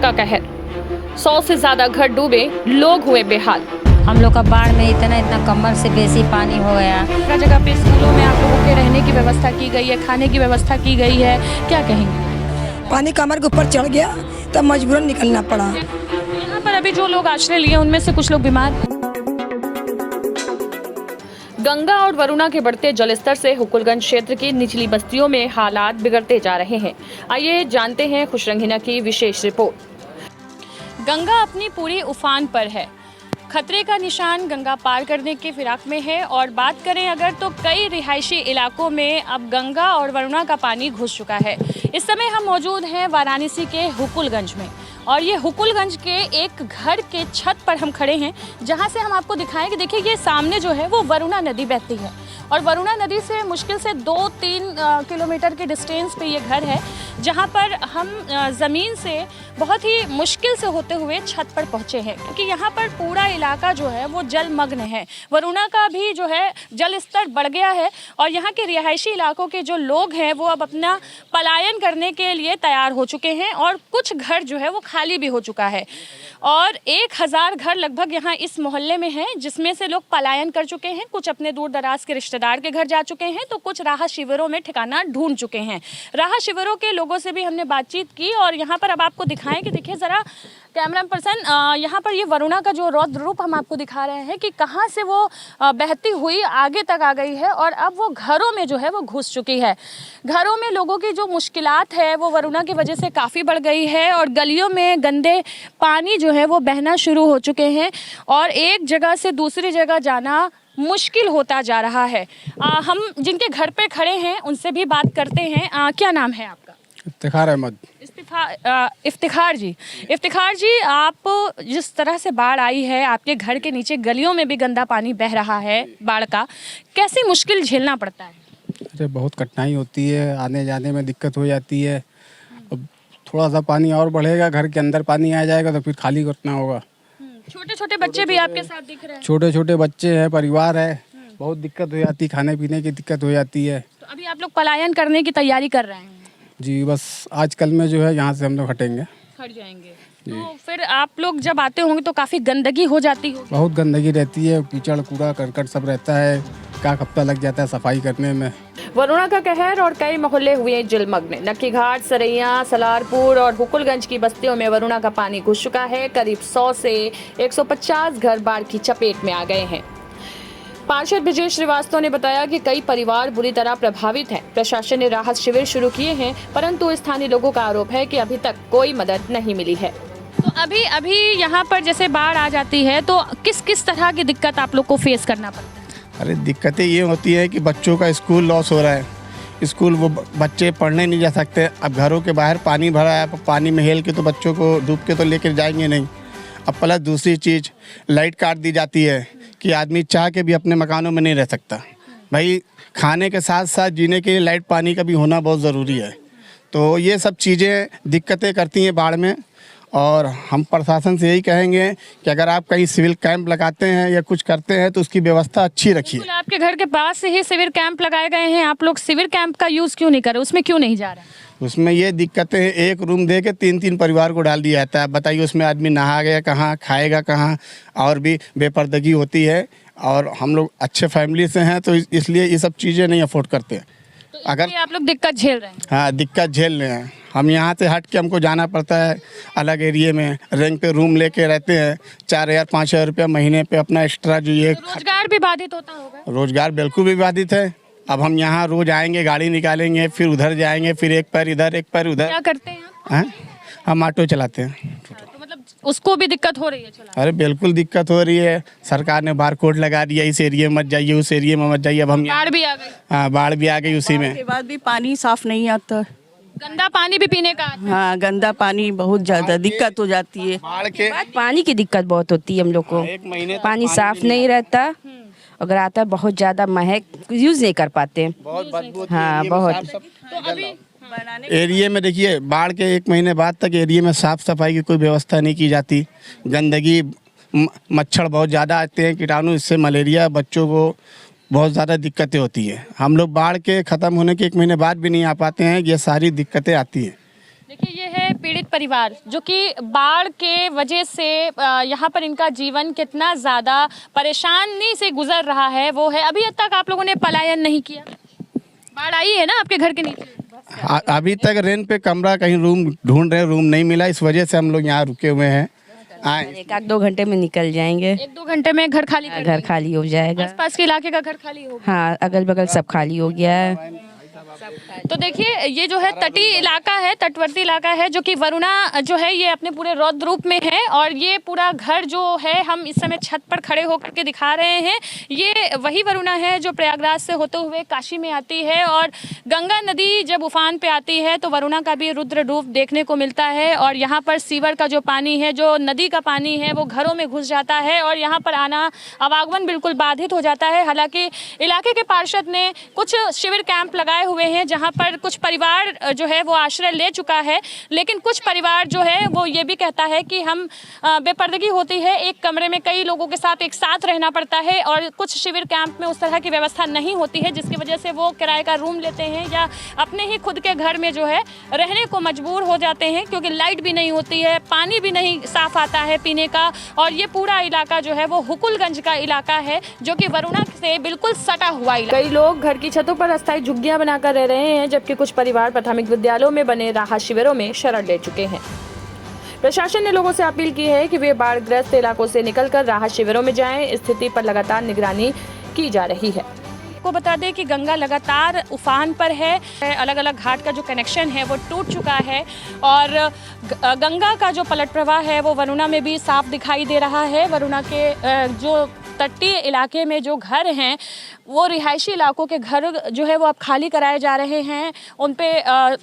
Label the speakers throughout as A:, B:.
A: का कहर, 100 से ज्यादा घर डूबे, लोग हुए बेहाल।
B: हम लोग का बाढ़ में इतना कमर से बेसी पानी हो गया।
A: जगह जगह पे स्कूलों में आप लोगों के रहने की व्यवस्था की गई है, खाने की व्यवस्था की गई है, क्या कहेंगे?
C: पानी कमर के ऊपर चढ़ गया तब मजबूरन निकलना पड़ा।
A: यहाँ पर अभी जो लोग आश्रय लिए उनमें से कुछ लोग बीमार। गंगा और वरुणा के बढ़ते जलस्तर से हुकुलगंज क्षेत्र की निचली बस्तियों में हालात बिगड़ते जा रहे हैं। आइए जानते हैं खुशरंगीना की विशेष रिपोर्ट। गंगा अपनी पूरी उफान पर है, खतरे का निशान गंगा पार करने के फिराक में है। और बात करें अगर तो कई रिहायशी इलाकों में अब गंगा और वरुणा का पानी घुस चुका है। इस समय हम मौजूद हैं वाराणसी के हुकुलगंज में, और ये हुकुलगंज के एक घर के छत पर हम खड़े हैं, जहां से हम आपको दिखाएं कि देखिए ये सामने जो है वो वरुणा नदी बहती है, और वरुणा नदी से मुश्किल से 2-3 किलोमीटर के डिस्टेंस पे ये घर है, जहां पर हम ज़मीन से बहुत ही मुश्किल से होते हुए छत पर पहुंचे हैं, क्योंकि यहाँ पर पूरा इलाका जो है वो जलमग्न है। वरुणा का भी जो है जल स्तर बढ़ गया है, और यहाँ के रिहायशी इलाकों के जो लोग हैं वो अब अपना पलायन करने के लिए तैयार हो चुके हैं, और कुछ घर जो है वो खाली भी हो चुका है। और 1000 घर लगभग यहाँ इस मोहल्ले में हैं, जिसमें से लोग पलायन कर चुके हैं। कुछ अपने दूर दराज के रिश्तेदार के घर जा चुके हैं, तो कुछ राहत शिविरों में ठिकाना ढूंढ चुके हैं। राहत शिविरों के लोगों से भी हमने बातचीत की, और यहाँ पर अब आपको दिखाएं कि देखिए ज़रा कैमरा पर्सन, यहाँ पर ये वरुणा का जो रौद्र रूप हम आपको दिखा रहे हैं कि कहाँ से वो बहती हुई आगे तक आ गई है, और अब वो घरों में जो है वो घुस चुकी है। घरों में लोगों की जो मुश्किलात है वो वरुणा की वजह से काफ़ी बढ़ गई है, और गलियों में गंदे पानी जो है वो बहना शुरू हो चुके हैं, और एक जगह से दूसरी जगह जाना मुश्किल होता जा रहा है। हम जिनके घर पे खड़े हैं उनसे भी बात करते हैं। क्या नाम है आपका?
D: इफ्तिखार अहमद।
A: इफ्तिखार जी, आप जिस तरह से बाढ़ आई है, आपके घर के नीचे गलियों में भी गंदा पानी बह रहा है बाढ़ का, कैसी मुश्किल झेलना पड़ता है?
D: अरे बहुत कठिनाई होती है, आने जाने में दिक्कत हो जाती है। अब थोड़ा सा पानी और बढ़ेगा, घर के अंदर पानी आ जाएगा तो फिर खाली करना होगा।
A: छोटे छोटे बच्चे भी आपके साथ दिख रहे हैं?
D: छोटे छोटे बच्चे हैं, परिवार है, बहुत दिक्कत हो जाती है, खाने पीने की दिक्कत हो जाती है।
A: तो अभी आप लोग पलायन करने की तैयारी कर रहे हैं?
D: जी, बस आजकल में जो है यहाँ से हम लोग हटेंगे,
A: हट जाएंगे। तो फिर आप लोग जब आते होंगे तो काफ़ी गंदगी हो जाती होगी?
D: बहुत गंदगी रहती है, कीचड़ कूड़ा करकट सब रहता है, का हफ्ता लग जाता है सफाई करने में।
A: वरुणा का कहर और कई मोहल्ले हुए जलमग्न। नक्की घाट, सरैया, सलारपुर और हुकुलगंज की बस्तियों में वरुणा का पानी घुस चुका है। करीब 100 से 150 घर बाढ़ की चपेट में आ गए हैं। पार्षद विजय श्रीवास्तव ने बताया कि कई परिवार बुरी तरह प्रभावित हैं। प्रशासन ने राहत शिविर शुरू किए हैं, परंतु स्थानीय लोगों का आरोप है कि अभी तक कोई मदद नहीं मिली है। तो अभी यहाँ पर जैसे बाढ़ आ जाती है तो किस किस तरह की दिक्कत आप लोग को फेस करना पड़ता है?
D: अरे दिक्कतें ये होती है कि बच्चों का स्कूल लॉस हो रहा है, स्कूल वो बच्चे पढ़ने नहीं जा सकते। अब घरों के बाहर पानी भरा है, पानी में हेल के तो बच्चों को डूब के तो लेकर जाएंगे नहीं। अब प्लस दूसरी चीज़, लाइट काट दी जाती है कि आदमी चाह के भी अपने मकानों में नहीं रह सकता। भाई खाने के साथ साथ जीने के लिए लाइट पानी का भी होना बहुत ज़रूरी है। तो ये सब चीज़ें दिक्कतें करती हैं बाढ़ में, और हम प्रशासन से यही कहेंगे कि अगर आप कहीं सिविल कैंप लगाते हैं या कुछ करते हैं तो उसकी व्यवस्था अच्छी रखिए।
A: आपके घर के पास से ही सिविल कैंप लगाए गए हैं, आप लोग सिविल कैंप का यूज़ क्यों नहीं कर रहे? उसमें क्यों नहीं जा रहा है?
D: उसमें ये दिक्कतें हैं, एक रूम दे के 3-3 परिवार को डाल दिया जाता है। बताइए उसमें आदमी नहा गया कहाँ, खाएगा कहाँ, और भी बेपर्दगी होती है। और हम लोग अच्छे फैमिली से हैं तो इसलिए ये सब चीज़ें नहीं अफोर्ड करते हैं।
A: तो अगर आप लोग दिक्कत झेल रहे हैं?
D: हाँ, दिक्कत झेल रहे हैं। हम यहाँ से हट के हमको जाना पड़ता है अलग एरिया में, रेंट पे रूम लेके रहते हैं। 4000-5000 रुपया महीने पे अपना एक्स्ट्रा जो ये
A: रोजगार भी बाधित होता होगा?
D: रोजगार बिल्कुल भी बाधित है। अब हम यहाँ रोज आएंगे, गाड़ी निकालेंगे, फिर उधर जाएंगे, फिर एक पैर इधर एक पैर उधर।
A: क्या करते हैं आप?
D: हम ऑटो चलाते हैं।
A: तो मतलब उसको भी दिक्कत हो रही है चलाने?
D: अरे बिल्कुल दिक्कत हो रही है। सरकार ने बार कोड लगा दिया, इस एरिया में मत जाइए, उस एरिया में मत जाइए। अब हम
A: बाढ़ भी आ गई?
D: हाँ, बाढ़ भी आ गई उसी में।
E: के बाद भी पानी साफ नहीं आता,
A: गंदा पानी भी पीने का आता है?
E: हाँ, गंदा पानी बहुत ज़्यादा दिक्कत हो जाती है।
D: बाढ़ के
B: पानी की दिक्कत बहुत होती है हम लोग को।
D: 1 महीने
B: पानी साफ नहीं रहता, अगर आता है बहुत ज़्यादा महक, यूज़ नहीं कर पाते।
D: बहुत बदबू होती है
B: हाँ,
D: एरिया में।
B: बहुत।
A: तो अभी
D: एरिया में देखिए, बाढ़ के 1 महीने बाद तक एरिया में साफ सफाई की कोई व्यवस्था नहीं की जाती। गंदगी, मच्छर बहुत ज़्यादा आते हैं, कीटाणु, इससे मलेरिया, बच्चों को बहुत ज़्यादा दिक्कतें होती है। हम लोग बाढ़ के ख़त्म होने के 1 महीने बाद भी नहीं आ पाते हैं, ये सारी दिक्कतें आती हैं।
A: देखिए ये है है पीड़ित परिवार जो कि बाढ़ के वजह से यहाँ पर इनका जीवन कितना ज़्यादा परेशानी से गुजर रहा है वो है। अभी तक आप लोगों ने पलायन नहीं किया? बाढ़ आई है ना आपके घर के नीचे?
D: अभी तक रेंट पे कमरा कहीं रूम ढूंढ रहे हैं, रूम नहीं मिला, इस वजह से हम लोग यहाँ रुके हुए हैं।
B: एक आध 2 घंटे में निकल जाएंगे।
A: 1-2 घंटे में घर खाली कर
B: घर खाली हो जाएगा।
A: आसपास के इलाके का घर खाली हो?
B: हाँ, अगल बगल सब खाली हो गया है।
A: तो देखिए ये जो है तटीय इलाका है, तटवर्ती इलाका है जो कि वरुणा जो है ये अपने पूरे रौद्र रूप में है। और ये पूरा घर जो है हम इस समय छत पर खड़े होकर के दिखा रहे हैं, ये वही वरुणा है जो प्रयागराज से होते हुए काशी में आती है। और गंगा नदी जब उफान पे आती है तो वरुणा का भी रुद्र रूप देखने को मिलता है। और यहाँ पर सीवर का जो पानी है, जो नदी का पानी है, वो घरों में घुस जाता है और यहाँ पर आना आवागमन बिल्कुल बाधित हो जाता है। हालांकि इलाके के पार्षद ने कुछ शिविर कैंप लगाए हुए हैं जहाँ पर कुछ परिवार जो है वो आश्रय ले चुका है, लेकिन कुछ परिवार जो है वो ये भी कहता है कि हम बेपर्दगी होती है, एक कमरे में कई लोगों के साथ एक साथ रहना पड़ता है। और कुछ शिविर कैंप में उस तरह की व्यवस्था नहीं होती है जिसकी वजह से वो किराए का रूम लेते हैं या अपने ही खुद के घर में जो है रहने को मजबूर हो जाते हैं, क्योंकि लाइट भी नहीं होती है, पानी भी नहीं साफ आता है पीने का। और ये पूरा इलाका जो है वो हुकुलगंज का इलाका है जो कि वरुणा से बिल्कुल सटा हुआ इलाका। कई लोग घर की छतों पर अस्थायी झुग्गियां बनाकर रह रहे हैं, जबकि कुछ परिवार प्राथमिक विद्यालयों में बने राहत शिविरों में शरण ले चुके हैं। प्रशासन ने लोगों से अपील की है कि वे बाढ़ग्रस्त इलाकों से निकलकर राहत शिविरों में जाएं। स्थिति पर लगातार निगरानी की जा रही है। आपको बता दें कि गंगा लगातार उफान पर है, अलग अलग घाट का जो कनेक्शन है वो टूट चुका है और गंगा का जो पलट प्रवाह है वो वरुणा में भी साफ दिखाई दे रहा है। वरुणा के जो तटीय इलाके में जो घर हैं वो रिहायशी इलाकों के घर जो है वो अब खाली कराए जा रहे हैं। उन पे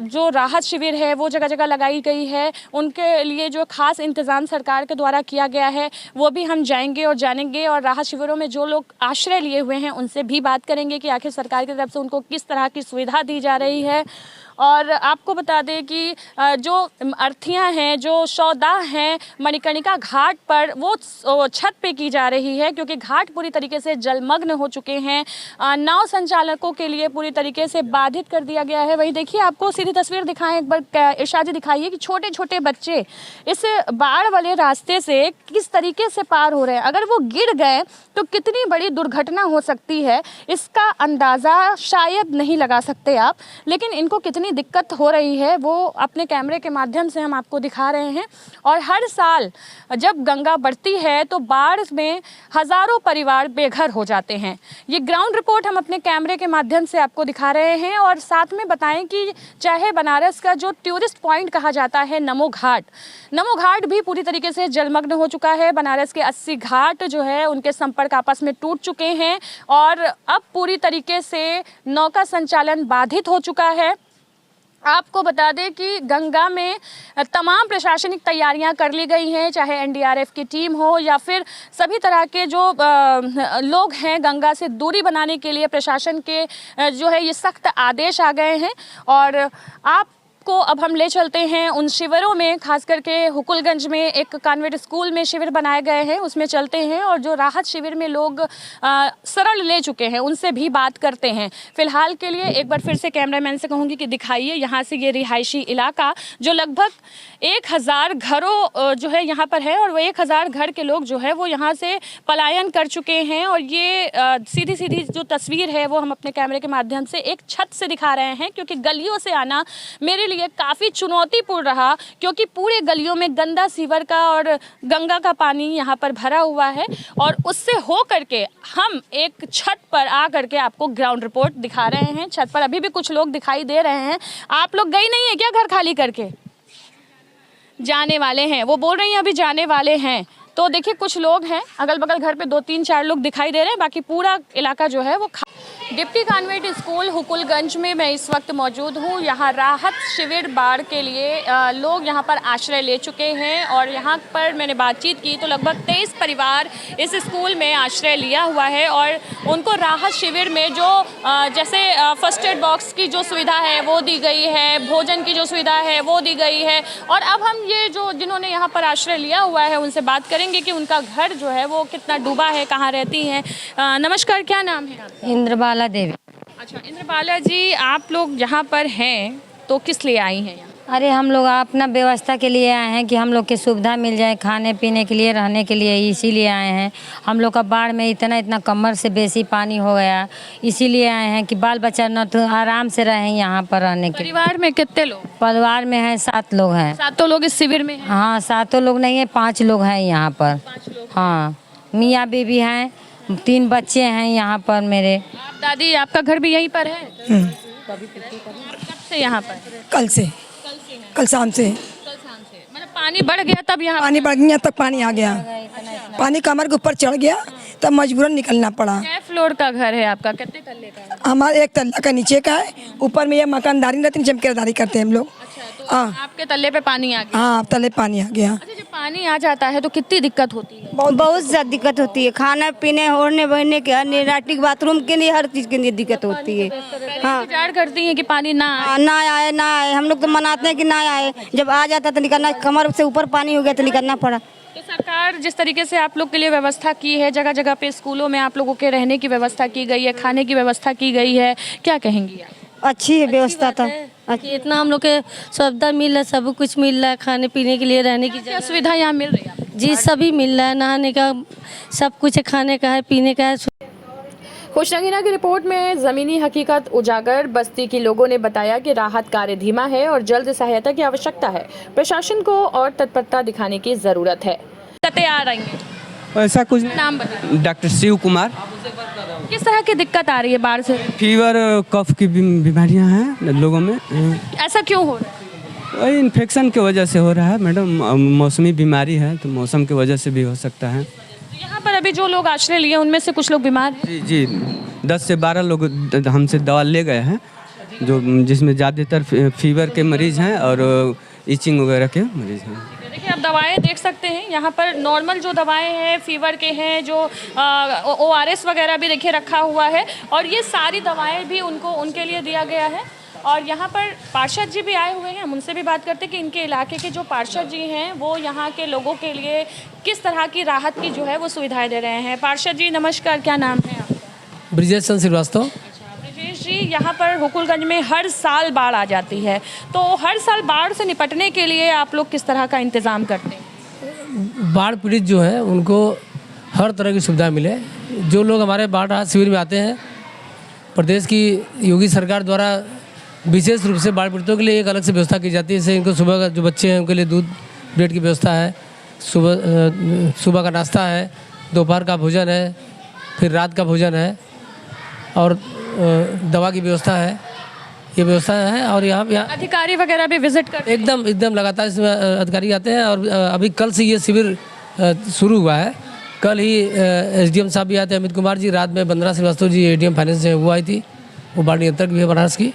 A: जो राहत शिविर है वो जगह जगह लगाई गई है, उनके लिए जो खास इंतज़ाम सरकार के द्वारा किया गया है वो भी हम जाएंगे और जानेंगे। और राहत शिविरों में जो लोग आश्रय लिए हुए हैं उनसे भी बात करेंगे कि आखिर सरकार की तरफ से उनको किस तरह की सुविधा दी जा रही है। और आपको बता दें कि जो अर्थियां हैं, जो सौदा हैं मणिकर्णिका घाट पर वो छत पे की जा रही है, क्योंकि घाट पूरी तरीके से जलमग्न हो चुके हैं। नाव संचालकों के लिए पूरी तरीके से बाधित कर दिया गया है। वही देखिए, आपको सीधी तस्वीर दिखाएं एक बार, इरशाद जी दिखाइए कि छोटे छोटे बच्चे इस बाढ़ वाले रास्ते से किस तरीके से पार हो रहे हैं। अगर वो गिर गए तो कितनी बड़ी दुर्घटना हो सकती है इसका अंदाज़ा शायद नहीं लगा सकते आप, लेकिन इनको कितनी दिक्कत हो रही है वो अपने कैमरे के माध्यम से हम आपको दिखा रहे हैं। और हर साल जब गंगा बढ़ती है तो बाढ़ में हज़ारों परिवार बेघर हो जाते हैं। ये ग्राउंड रिपोर्ट हम अपने कैमरे के माध्यम से आपको दिखा रहे हैं। और साथ में बताएं कि चाहे बनारस का जो टूरिस्ट पॉइंट कहा जाता है नमो घाट भी पूरी तरीके से जलमग्न हो चुका है। बनारस के 80 घाट जो है उनके संपर्क आपस में टूट चुके हैं और अब पूरी तरीके से नौका संचालन बाधित हो चुका है। आपको बता दें कि गंगा में तमाम प्रशासनिक तैयारियां कर ली गई हैं, चाहे एनडीआरएफ की टीम हो या फिर सभी तरह के जो लोग हैं। गंगा से दूरी बनाने के लिए प्रशासन के जो है ये सख्त आदेश आ गए हैं। और आपको अब हम ले चलते हैं उन शिविरों में, खास करके हुकुलगंज में एक कॉन्वेंट स्कूल में शिविर बनाए गए हैं, उसमें चलते हैं और जो राहत शिविर में लोग शरण ले चुके हैं उनसे भी बात करते हैं। फिलहाल के लिए एक बार फिर से कैमरामैन से कहूँगी कि दिखाइए यहाँ से ये रिहायशी इलाका जो लगभग 1000 घरों जो है यहाँ पर है और वो 1000 घर के लोग जो है वो यहाँ से पलायन कर चुके हैं। और ये सीधी सीधी जो तस्वीर है वो हम अपने कैमरे के माध्यम से एक छत से दिखा रहे हैं, क्योंकि गलियों से आना मेरे लिए काफ़ी चुनौतीपूर्ण रहा, क्योंकि पूरे गलियों में गंदा सीवर का और गंगा का पानी यहाँ पर भरा हुआ है। और उससे हो करके हम एक छत पर आ करके आपको ग्राउंड रिपोर्ट दिखा रहे हैं। छत पर अभी भी कुछ लोग दिखाई दे रहे हैं। आप लोग गई नहीं है क्या घर खाली करके? जाने वाले हैं, वो बोल रही हैं अभी जाने वाले हैं। तो देखिए कुछ लोग हैं, अगल बगल घर पे 2-3-4 लोग दिखाई दे रहे हैं, बाकी पूरा इलाका जो है वो डिप्टी कॉन्वेंट स्कूल हुकुलगंज में मैं इस वक्त मौजूद हूँ। यहाँ राहत शिविर बाढ़ के लिए लोग यहाँ पर आश्रय ले चुके हैं और यहाँ पर मैंने बातचीत की तो लगभग 23 परिवार इस स्कूल में आश्रय लिया हुआ है। और उनको राहत शिविर में जो जैसे फर्स्ट एड बॉक्स की जो सुविधा है वो दी गई है, भोजन की जो सुविधा है वो दी गई है। और अब हम ये जो जिन्होंने यहाँ पर आश्रय लिया हुआ है उनसे बात करेंगे कि उनका घर जो है वो कितना डूबा है, कहाँ रहती हैं। नमस्कार, क्या नाम है आपका?
F: इंद्रबाला देवी।
A: अच्छा इंद्रबाला जी, आप लोग यहाँ पर हैं तो किस लिए आई हैं यहाँ?
F: अरे हम लोग अपना व्यवस्था के लिए आए हैं कि हम लोग की सुविधा मिल जाए खाने पीने के लिए, रहने के लिए, इसीलिए आए हैं। हम लोग का बाढ़ में इतना कमर से बेसी पानी हो गया, इसीलिए आए हैं कि बाल बच्चा न तो आराम से रहें यहाँ पर रहने के लिए।
A: परिवार में कितने लोग?
F: परिवार में हैं 7 लोग हैं।
A: 7 लोग इस शिविर में हैं?
F: हाँ 7 लोग नहीं है, 5 लोग हैं यहाँ पर। हाँ मियाँ बीबी हैं, 3 बच्चे हैं यहाँ पर मेरे।
A: आप दादी, आपका घर भी यहीं पर है? कब से यहाँ पर?
C: कल शाम से
A: मतलब पानी बढ़ गया तब यहाँ?
C: पानी बढ़ गया तक पानी आ गया, पानी कमर के ऊपर चढ़ गया तब मजबूरन निकलना पड़ा।
A: क्या फ्लोर का घर है आपका? कितने तल्ले का है?
C: हमारे 1 तल्ला का नीचे का है, ऊपर में ये मकानदारी रहती, नीचे में किराएदारी करते हैं हम लोग।
A: तो
C: हाँ
A: आपके तल्ले पे पानी आ गया?
C: हाँ तले पानी आ गया।
A: अच्छा, जब पानी आ जाता है तो कितनी दिक्कत होती है?
G: बहुत ज़्यादा दिक्कत होती है, खाना पीने, ओढ़ने बहने के, अन्य लैट्रिन बाथरूम के लिए, हर चीज़ के लिए दिक्कत होती है। हाँ
A: इंतजार करती हैं कि पानी ना आए।
G: ना आए ना आए, हम लोग तो मनाते हैं कि ना आए, जब आ जाता तो निकलना, कमर से ऊपर पानी हो गया तो निकलना पड़ा।
A: तो सरकार जिस तरीके से आप लोग के लिए व्यवस्था की है, जगह जगह पे स्कूलों में आप लोगों के रहने की व्यवस्था की गई है, खाने की व्यवस्था की गई है, क्या कहेंगी आप?
G: अच्छी है व्यवस्था तो।
H: कि इतना हम लोग के सुविधा मिल रहा है, सब कुछ मिल रहा है, खाने पीने के लिए, रहने की
A: क्या सुविधा यहाँ मिल रही है आपको?
H: जी सभी मिल रहा है, नहाने का सब कुछ है, खाने का है, पीने का है।
A: खुशरंगीना की रिपोर्ट में ज़मीनी हकीकत उजागर। बस्ती के लोगों ने बताया कि राहत कार्य धीमा है और जल्द सहायता की आवश्यकता है। प्रशासन को और तत्परता दिखाने की ज़रूरत है। दिक्कतें आ रही हैं?
I: ऐसा कुछ
A: नाम बताइए।
I: डॉक्टर शिव कुमार।
A: किस तरह की दिक्कत आ रही है बाढ़ से?
I: फीवर, कफ की बीमारियां हैं लोगों में।
A: ऐसा क्यों हो रहा है?
I: वही इन्फेक्शन की वजह से हो रहा है मैडम, मौसमी बीमारी है तो मौसम की वजह से भी हो सकता है।
A: यहाँ पर अभी जो लोग आश्रय लिए उनमें से कुछ लोग बीमार हैं?
I: जी जी 10 से 12 लोग हमसे दवा ले गए हैं, जो जिसमें ज़्यादातर फीवर के मरीज़ हैं और इचिंग वगैरह के मरीज़ हैं।
A: देखिए आप दवाएं देख सकते हैं यहाँ पर, नॉर्मल जो दवाएं हैं फीवर के हैं, जो ORS वगैरह भी देखिए रखा हुआ है, और ये सारी दवाएं भी उनके लिए दिया गया है। और यहाँ पर पार्षद जी भी आए हुए हैं, हम उनसे भी बात करते हैं कि इनके इलाके के जो पार्षद जी हैं वो यहाँ के लोगों के लिए किस तरह की राहत की जो है वो सुविधाएं दे रहे हैं। पार्षद जी नमस्कार, क्या नाम है आपका?
J: ब्रिजेश चंद्र श्रीवास्तव।
A: ब्रिजेश जी, यहाँ पर हुकुलगंज में हर साल बाढ़ आ जाती है, तो हर साल बाढ़ से निपटने के लिए आप लोग किस तरह का इंतज़ाम करते हैं?
J: बाढ़ पीड़ित जो है उनको हर तरह की सुविधा मिले। जो लोग हमारे बाढ़ राहत शिविर में आते हैं, प्रदेश की योगी सरकार द्वारा विशेष रूप से बाढ़ पीड़ितों के लिए एक अलग से व्यवस्था की जाती है। जैसे इनको सुबह का जो बच्चे हैं उनके लिए दूध ब्रेड की व्यवस्था है, सुबह का नाश्ता है, दोपहर का भोजन है, फिर रात का भोजन है, और दवा की व्यवस्था है, ये व्यवस्था है। और यहाँ
A: अधिकारी वगैरह भी विजिट करते हैं?
J: एकदम लगातार इसमें अधिकारी आते हैं। और अभी कल से ये शिविर शुरू हुआ है। कल ही SDM साहब भी आते हैं, अमित कुमार जी, रात में वंदना श्रीवास्तव जी ADM फाइनेंस से वो आई थी, वो बाढ़ नियंत्रक भी है बनारस की।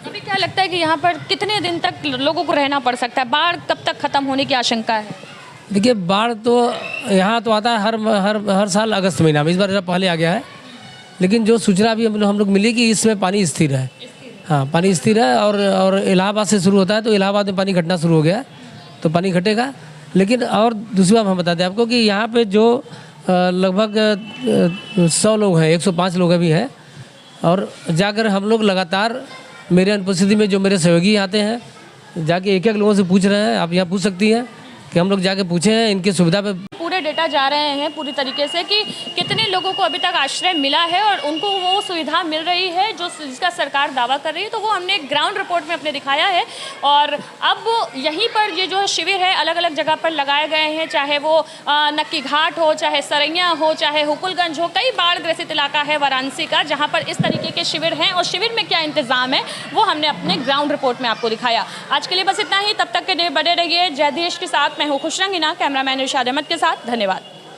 A: अभी क्या लगता है कि यहाँ पर कितने दिन तक लोगों को रहना पड़ सकता है? बाढ़ कब तक खत्म होने की आशंका है?
J: देखिए बाढ़ तो यहाँ तो आता है हर साल अगस्त महीना में, इस बार पहले आ गया है। लेकिन जो सूचना अभी हम लोग मिली कि इसमें पानी स्थिर है। हाँ पानी स्थिर है, और इलाहाबाद से शुरू होता है, तो इलाहाबाद में पानी घटना शुरू हो गया है, तो पानी घटेगा। लेकिन और दूसरी बात हम बताते हैं आपको कि यहाँ पे जो लगभग 100 लोग हैं, 105 लोग अभी हैं, और जाकर हम लोग लगातार मेरे अनुपस्थिति में जो मेरे सहयोगी आते हैं, जाके एक लोगों से पूछ रहे हैं। आप यहाँ पूछ सकती हैं कि हम लोग जाके पूछे हैं इनकी सुविधा पे।
A: पूरे डेटा जा रहे हैं पूरी तरीके से कि कितने लोगों को अभी तक आश्रय मिला है और उनको वो सुविधा मिल रही है जो जिसका सरकार दावा कर रही है, तो वो हमने ग्राउंड रिपोर्ट में अपने दिखाया है। और अब यहीं पर ये जो है शिविर है अलग अलग जगह पर लगाए गए हैं, चाहे वो नक्की घाट हो, चाहे सरैया हो, चाहे हुकुलगंज हो, कई बाढ़ ग्रसित इलाका है वाराणसी का जहाँ पर इस तरीके के शिविर हैं। और शिविर में क्या इंतजाम है वो हमने अपने ग्राउंड रिपोर्ट में आपको दिखाया। आज के लिए बस इतना ही, तब तक के लिए बने रहिए जय देश के साथ। मैं हूँ खुशरंगीना, कैमरामैन इरशाद अहमद के साथ। धन्यवाद।